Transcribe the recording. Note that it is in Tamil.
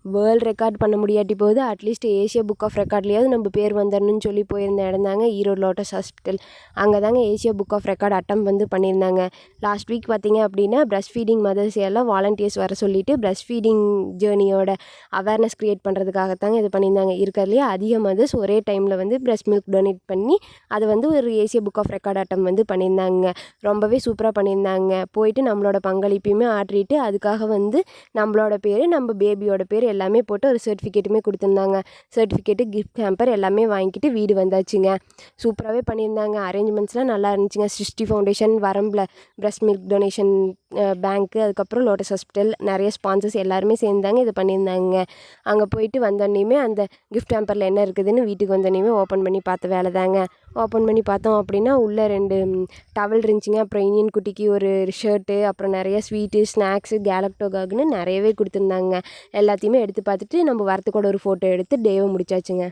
வேர்ல்டு ரெக்கார்ட் பண்ண முடியாட்டி போகுது, அட்லீஸ்ட் ஏசியா புக் ஆஃப் ரெக்கார்ட்லேயாவது நம்ம பேர் வந்துடணும்னு சொல்லி போயிருந்த இடம் தாங்க ஈரோடு லோட்டஸ் ஹாஸ்பிட்டல். அங்கே தாங்க ஏசியா புக் ஆஃப் ரெக்கார்ட் அட்டம் பண்ணியிருந்தாங்க. லாஸ்ட் வீக் பார்த்திங்க அப்படின்னா பிரஸ்ட் ஃபீடிங் மதர்ஸ் எல்லாம் வாலண்டியர்ஸ் வர சொல்லிவிட்டு பிரஸ்ட் ஃபீடிங் ஜேர்னியோட அவேர்னஸ் க்ரியேட் பண்ணுறதுக்காகத்தாங்க இது பண்ணியிருந்தாங்க. இருக்கிறதுலேயே அதிக மதர்ஸ் ஒரே டைமில் பிரஸ்ட் மில்க் டொனேட் பண்ணி அதை ஒரு ஏசியா புக் ஆஃப் ரெக்கார்ட் அட்டம் பண்ணியிருந்தாங்க. ரொம்பவே சூப்பராக பண்ணியிருந்தாங்க. போயிட்டு நம்மளோட பங்களிப்பையுமே ஆற்றிட்டு அதுக்காக நம்மளோட பேர் நம்ம பேபியோட பேர் எல்லாமே போட்டு ஒரு சர்டிஃபிகேட்டுமே கொடுத்துருந்தாங்க. சர்டிஃபிகேட்டு கிஃப்ட் ஹேம்பர் எல்லாமே வாங்கிட்டு வீடு வந்தாச்சுங்க. சூப்பராகவே பண்ணியிருந்தாங்க. அரேஞ்ச்மெண்ட்ஸ்லாம் நல்லா இருந்துச்சுங்க. சிருஷ்டி ஃபவுண்டேஷன், வரம்பில் பிரஸ்ட் மில்க் டொனேஷன் பேங்க்கு, அதுக்கப்புறம் லோட்டஸ் ஹாஸ்பிட்டல், நிறைய ஸ்பான்சர்ஸ் எல்லாருமே சேர்ந்தாங்க இது பண்ணியிருந்தாங்க. அங்கே போயிட்டு வந்தோடனேயுமே அந்த கிஃப்ட் ஹேம்பரில் என்ன இருக்குதுன்னு வீட்டுக்கு வந்தோடனேயுமே ஓப்பன் பண்ணி பார்த்த வேலை தாங்க. ஓப்பன் பண்ணி பார்த்தோம் அப்படின்னா உள்ளே 2 டவல் இருந்துச்சுங்க. அப்புறம் இனியன் குட்டிக்கு ஒரு ஷர்ட்டு, அப்புறம் நிறைய ஸ்வீட்டு, ஸ்நாக்ஸு, கேலக்டோகாக்னு நிறையவே கொடுத்துருந்தாங்க. எல்லாத்தையுமே எடுத்து பார்த்துட்டு நம்ம வரத்துக்கூட ஒரு ஃபோட்டோ எடுத்து டேவை முடிச்சாச்சுங்க.